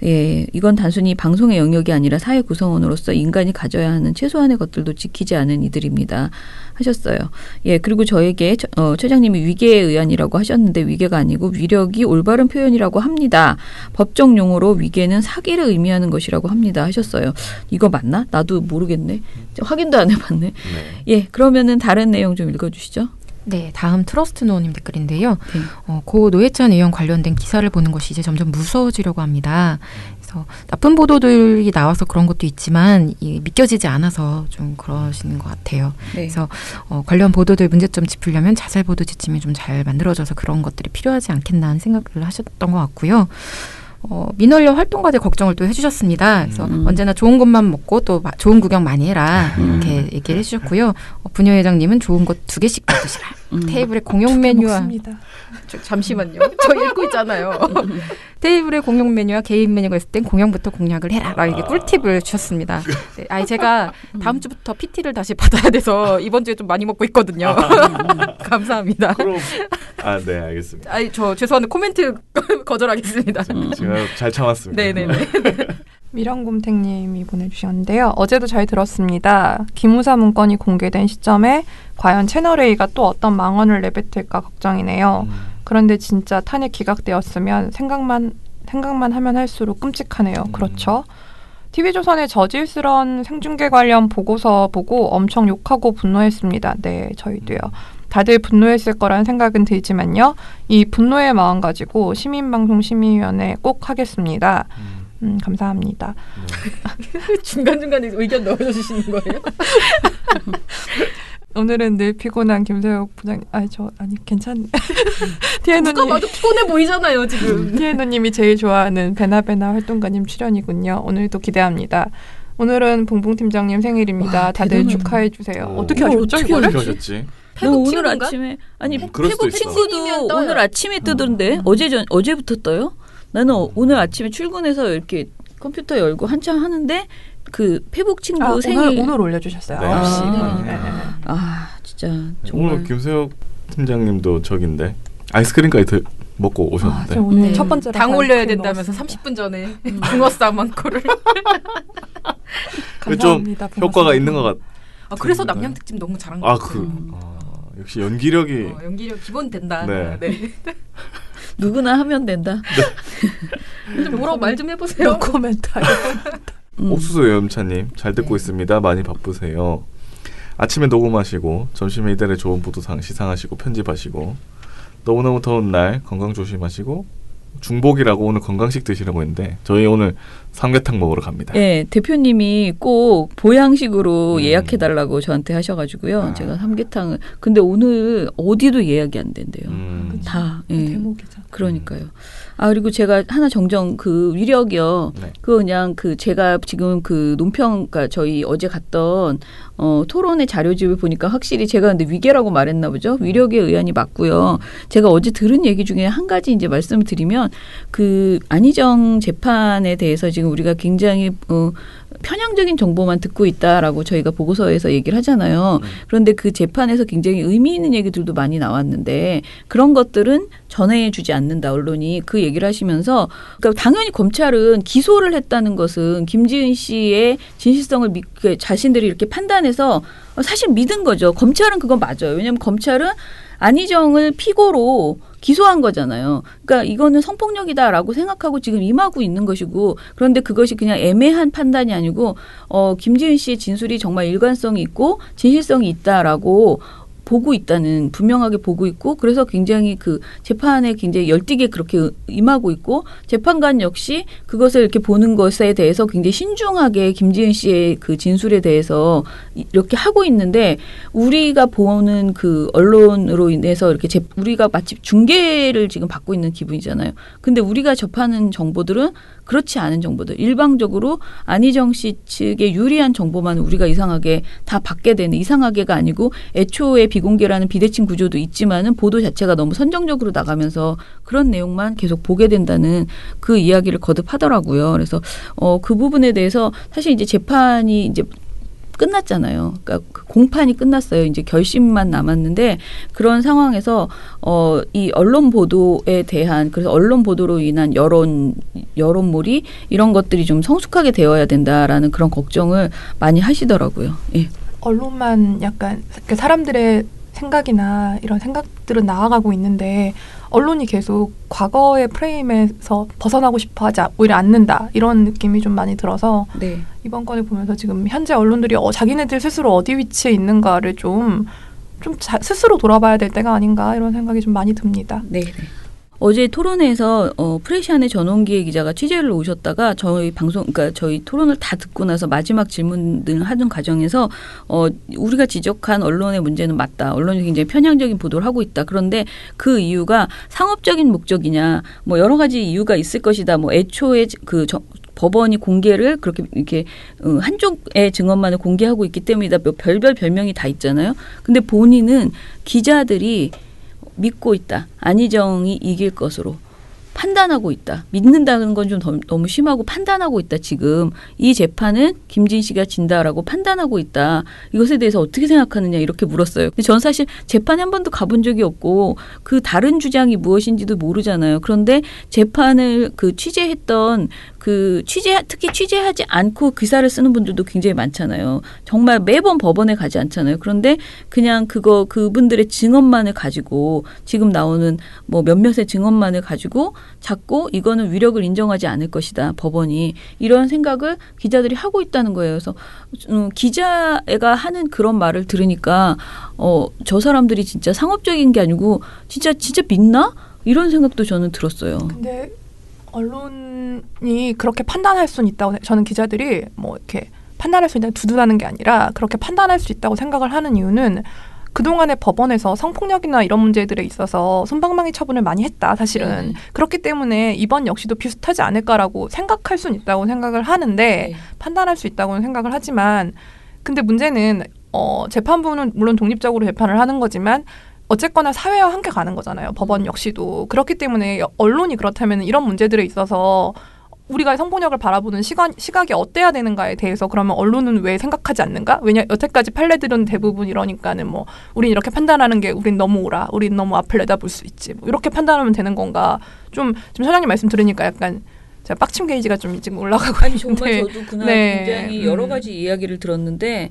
예, 이건 단순히 방송의 영역이 아니라 사회 구성원으로서 인간이 가져야 하는 최소한의 것들도 지키지 않은 이들입니다. 하셨어요. 예, 그리고 저에게 처장님이 위계의 의안이라고 하셨는데 위계가 아니고 위력이 올바른 표현이라고 합니다. 법정 용어로 위계는 사기를 의미하는 것이라고 합니다. 하셨어요. 이거 맞나? 나도 모르겠네. 확인도 안 해봤네. 네. 예, 그러면은 다른 내용 좀 읽어주시죠. 네, 다음 트러스트 노님 댓글인데요. 네. 고 노회찬 의원 관련된 기사를 보는 것이 이제 점점 무서워지려고 합니다. 그래서 나쁜 보도들이 나와서 그런 것도 있지만 믿겨지지 않아서 좀 그러시는 것 같아요. 네. 그래서 관련 보도들 문제점 짚으려면 자살 보도 지침이 좀 잘 만들어져서 그런 것들이 필요하지 않겠나 하는 생각을 하셨던 것 같고요. 민원련 활동가들 걱정을 또 해주셨습니다. 그래서 언제나 좋은 것만 먹고 또 좋은 구경 많이 해라 이렇게 얘기를 해주셨고요. 부녀회장님은 좋은 것 2개씩 받으시라. 테이블에 공용 메뉴와 잠시만요. 저 읽고 있잖아요. 테이블에 공용 메뉴와 개인 메뉴가 있을 땐 공용부터 공략을 해라. 이렇게 꿀팁을 주셨습니다. 네, 제가 다음 주부터 PT를 다시 받아야 돼서 이번 주에 좀 많이 먹고 있거든요. 감사합니다. 그럼 네, 알겠습니다. 저 죄송한데 코멘트 거절하겠습니다. 제가 잘 참았습니다. 네네네. 미령곰탱님이 보내주셨는데요. 어제도 잘 들었습니다. 기무사 문건이 공개된 시점에 과연 채널A가 또 어떤 망언을 내뱉을까 걱정이네요. 그런데 진짜 탄핵 기각되었으면 생각만 하면 할수록 끔찍하네요. 그렇죠? TV조선의 저질스러운 생중계 관련 보고서 보고 엄청 욕하고 분노했습니다. 네, 저희도요. 다들 분노했을 거라는 생각은 들지만요. 이 분노의 마음 가지고 시민방송심의위원회 꼭 하겠습니다. 감사합니다. 중간중간에 의견 넣어주시는 거예요? 오늘은 늘 피곤한 김세욱 부장님. 괜찮네. 티에노님. 누가 봐도 피곤해 보이잖아요, 지금. 티에노님이 제일 좋아하는 베나베나 활동가님 출연이군요. 오늘도 기대합니다. 오늘은 봉봉 팀장님 생일입니다. 와, 다들 축하해 주세요. 어떻게 하셨죠, 이거를? 어떻게 하셨지? 너 오늘 아침에 페북 친구도 오늘 아침에 뜨던데 어제부터 떠요? 나는 오늘 아침에 출근해서 이렇게 컴퓨터 열고 한참 하는데 그 페북 친구 생일 오늘 올려주셨어요. 네. 9시. 진짜 정말. 오늘 김세욱 팀장님도 저긴데 아이스크림까지 먹고 오셨는데. 오늘 첫 번째 당 올려야 된다면서 30분 전에 붕어쌈 한 거를. 좀 효과가 있는 것 같. 그래서 남양 특집 너무 잘한 것 같아요. 역시 연기력이. 연기력 기본 된다. 네. 누구나 하면 된다. 네. 뭐라고 말 좀 해보세요. 코멘트. 옥수수 여염차님 잘 듣고 있습니다. 많이 바쁘세요. 아침에 녹음하시고 점심에 이달의 좋은 보도상 시상하시고 편집하시고 너무너무 더운 날 건강 조심하시고 중복이라고 오늘 건강식 드시라고 했는데 저희 오늘 삼계탕 먹으러 갑니다. 네, 대표님이 꼭 보양식으로 예약해달라고 저한테 하셔가지고요. 제가 삼계탕을 근데 오늘 어디도 예약이 안 된대요. 다. 예. 대목이죠. 그러니까요. 그리고 제가 하나 정정 그 위력이요. 네. 그냥 제가 지금 그 논평가 저희 어제 갔던 토론의 자료집을 보니까 확실히 제가 근데 위계라고 말했나 보죠. 위력의 의안이 맞고요. 제가 어제 들은 얘기 중에 한 가지 이제 말씀을 드리면 그 안희정 재판에 대해서 지금 우리가 굉장히 편향적인 정보만 듣고 있다라고 저희가 보고서에서 얘기를 하잖아요. 그런데 그 재판에서 굉장히 의미 있는 얘기들도 많이 나왔는데 그런 것들은 전해주지 않는다. 언론이 그 얘기를 하시면서 그러니까 당연히 검찰은 기소를 했다는 것은 김지은 씨의 진실성을 자신들이 이렇게 판단해서 사실 믿은 거죠. 검찰은 그건 맞아요. 왜냐하면 검찰은 안희정을 피고로 기소한 거잖아요. 그러니까 이거는 성폭력이다라고 생각하고 지금 임하고 있는 것이고 그런데 그것이 그냥 애매한 판단이 아니고 김지은 씨의 진술이 정말 일관성이 있고 진실성이 있다라고 보고 있다는 분명하게 보고 있고 그래서 굉장히 그 재판에 굉장히 열띠게 그렇게 임하고 있고 재판관 역시 그것을 이렇게 보는 것에 대해서 굉장히 신중하게 김지은 씨의 그 진술에 대해서 이렇게 하고 있는데 우리가 보는 그 언론으로 인해서 이렇게 우리가 마치 중계를 지금 받고 있는 기분이잖아요. 근데 우리가 접하는 정보들은 그렇지 않은 정보들. 일방적으로 안희정 씨 측에 유리한 정보만 우리가 이상하게 다 받게 되는 이상하게가 아니고 애초에 비공개라는 비대칭 구조도 있지만은 보도 자체가 너무 선정적으로 나가면서 그런 내용만 계속 보게 된다는 그 이야기를 거듭하더라고요. 그래서 그 부분에 대해서 사실 이제 재판이 이제 끝났잖아요. 그러니까 그 공판이 끝났어요. 이제 결심만 남았는데 그런 상황에서 이 언론 보도에 대한 그래서 언론 보도로 인한 여론몰이 이런 것들이 좀 성숙하게 되어야 된다라는 그런 걱정을 많이 하시더라고요. 예. 언론만 약간 사람들의 생각이나 이런 생각들은 나아가고 있는데 언론이 계속 과거의 프레임에서 벗어나고 싶어하지 오히려 않는다 이런 느낌이 좀 많이 들어서 네. 이번 건을 보면서 지금 현재 언론들이 자기네들 스스로 어디 위치에 있는가를 좀 스스로 돌아봐야 될 때가 아닌가 이런 생각이 좀 많이 듭니다. 네. 어제 토론회에서 프레시안의 전원기의 기자가 취재를 오셨다가 저희 방송, 그러니까 저희 토론을 다 듣고 나서 마지막 질문을 하는 과정에서 우리가 지적한 언론의 문제는 맞다. 언론이 굉장히 편향적인 보도를 하고 있다. 그런데 그 이유가 상업적인 목적이냐, 뭐 여러 가지 이유가 있을 것이다. 뭐 애초에 법원이 공개를 그렇게 이렇게 한쪽의 증언만을 공개하고 있기 때문이다. 별별 별명이 다 있잖아요. 근데 본인은 기자들이 믿고 있다. 안희정이 이길 것으로 판단하고 있다. 믿는다는 건 좀 너무 심하고 판단하고 있다. 지금 이 재판은 김진 씨가 진다라고 판단하고 있다. 이것에 대해서 어떻게 생각하느냐 이렇게 물었어요. 근데 전 사실 재판에 한 번도 가본 적이 없고 그 다른 주장이 무엇인지도 모르잖아요. 그런데 재판을 취재했던 특히 취재하지 않고 기사를 쓰는 분들도 굉장히 많잖아요. 정말 매번 법원에 가지 않잖아요. 그런데 그냥 그분들의 증언만을 가지고 지금 나오는 뭐 몇몇의 증언만을 가지고 자꾸 이거는 위력을 인정하지 않을 것이다. 법원이. 이런 생각을 기자들이 하고 있다는 거예요. 그래서 기자가 하는 그런 말을 들으니까 저 사람들이 진짜 상업적인 게 아니고 진짜 믿나? 이런 생각도 저는 들었어요. 근데 언론이 그렇게 판단할 수는 있다고 저는 기자들이 뭐 이렇게 판단할 수 있다고 두둔하는 게 아니라 그렇게 판단할 수 있다고 생각을 하는 이유는 그동안에 법원에서 성폭력이나 이런 문제들에 있어서 솜방망이 처분을 많이 했다. 사실은. 그렇기 때문에 이번 역시도 비슷하지 않을까라고 생각할 수는 있다고 생각을 하는데 판단할 수 있다고는 생각을 하지만 근데 문제는 재판부는 물론 독립적으로 재판을 하는 거지만 어쨌거나 사회와 함께 가는 거잖아요. 법원 역시도. 그렇기 때문에 언론이 그렇다면 이런 문제들에 있어서 우리가 성폭력을 바라보는 시각이 어때야 되는가에 대해서 그러면 언론은 왜 생각하지 않는가? 왜냐 여태까지 판례들은 대부분 이러니까는 뭐 우린 이렇게 판단하는 게 우린 너무 옳아. 우린 너무 앞을 내다볼 수 있지. 뭐 이렇게 판단하면 되는 건가? 좀 지금 사장님 말씀 들으니까 약간 제가 빡침 게이지가 좀 지금 올라가고 아니 있는데. 정말 저도 그날 굉장히 여러 가지 이야기를 들었는데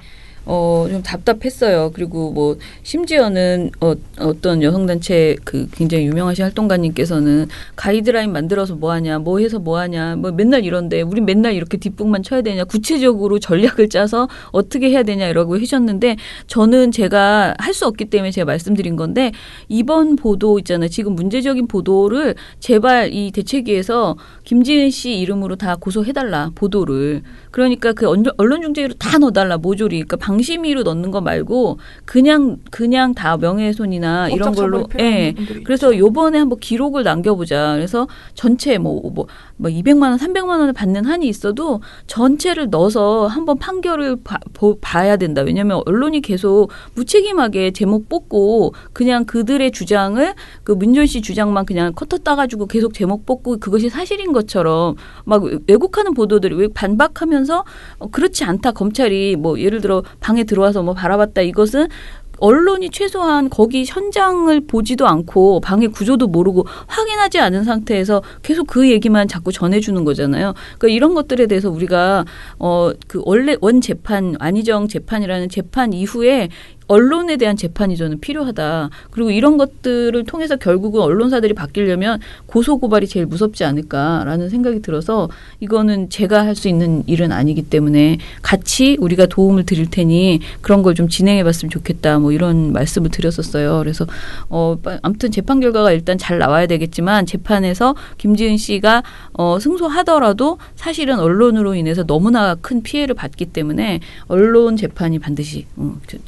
좀 답답했어요. 그리고 뭐 심지어는 어떤 여성단체 그 굉장히 유명하신 활동가님께서는 가이드라인 만들어서 뭐하냐, 뭐 해서 뭐하냐, 뭐 맨날 이런데 우린 맨날 이렇게 뒷북만 쳐야 되냐, 구체적으로 전략을 짜서 어떻게 해야 되냐라고 하셨는데 저는 제가 할 수 없기 때문에 제가 말씀드린 건데 이번 보도 있잖아요. 지금 문제적인 보도를 제발 이 대책위에서 김지은 씨 이름으로 다 고소해달라 보도를. 그러니까 그 언론중재위로 다 넣어달라 모조리. 그러니까 방심위로 넣는 거 말고 그냥 다 명예훼손이나 이런 걸로. 예. 그래서 요번에 한번 기록을 남겨보자. 그래서 전체 뭐 200만 원, 300만 원을 받는 한이 있어도 전체를 넣어서 한번 판결을 봐야 된다. 왜냐하면 언론이 계속 무책임하게 제목 뽑고 그냥 그들의 주장을 그 문전 씨 주장만 그냥 커터 따가지고 계속 제목 뽑고 그것이 사실인 것처럼 막 왜곡하는 보도들이 왜 반박하면서 그렇지 않다. 검찰이 뭐 예를 들어 방에 들어와서 뭐 바라봤다. 이것은 언론이 최소한 거기 현장을 보지도 않고 방의 구조도 모르고 확인하지 않은 상태에서 계속 그 얘기만 자꾸 전해주는 거잖아요. 그러니까 이런 것들에 대해서 우리가 그 원래 원 재판 안희정 재판이라는 재판 이후에 언론에 대한 재판이 저는 필요하다. 그리고 이런 것들을 통해서 결국은 언론사들이 바뀌려면 고소고발이 제일 무섭지 않을까라는 생각이 들어서 이거는 제가 할 수 있는 일은 아니기 때문에 같이 우리가 도움을 드릴 테니 그런 걸 좀 진행해 봤으면 좋겠다. 뭐 이런 말씀을 드렸었어요. 그래서 아무튼 재판 결과가 일단 잘 나와야 되겠지만 재판에서 김지은 씨가 승소하더라도 사실은 언론으로 인해서 너무나 큰 피해를 받기 때문에 언론 재판이 반드시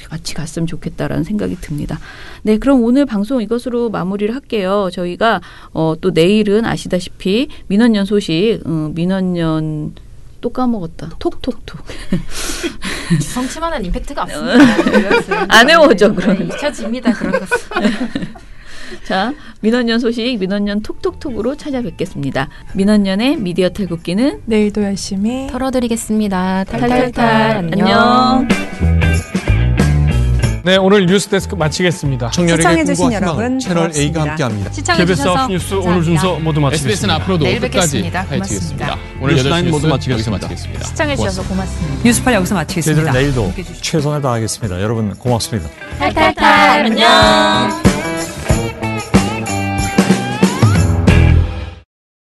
같이 갔으면 좋겠다라는 생각이 듭니다. 네, 그럼 오늘 방송 이것으로 마무리를 할게요. 저희가 또 내일은 아시다시피 민원연 소식, 민원연 또 까먹었다. 톡톡톡. 주성치만한 임팩트가 없습니다. 안 외워져 그럼. 잊혀집니다. 그런 거. 자, 민원연 소식, 민원연 톡톡톡으로 찾아뵙겠습니다. 민원연의 미디어 탈곡기는 내일도 열심히 털어드리겠습니다. 탈탈탈. 안녕. 네, 오늘 뉴스데스크 마치겠습니다. 청년에게 꿈과 희망을 채널 A가 함께합니다. KBS 9 뉴스 오늘 순서 모두 마치겠습니다. SBS는 앞으로도 내일 끝까지 뵙겠습니다. 파이팅하겠습니다. 오늘 뉴스 8시 모두 뉴스 여기서 마치겠습니다. 마치겠습니다. 시청해주셔서 고맙습니다. 뉴스팔 여기서 마치겠습니다. 저희들은 내일도 최선을 다하겠습니다. 여러분 고맙습니다. 탈탈탈 안녕.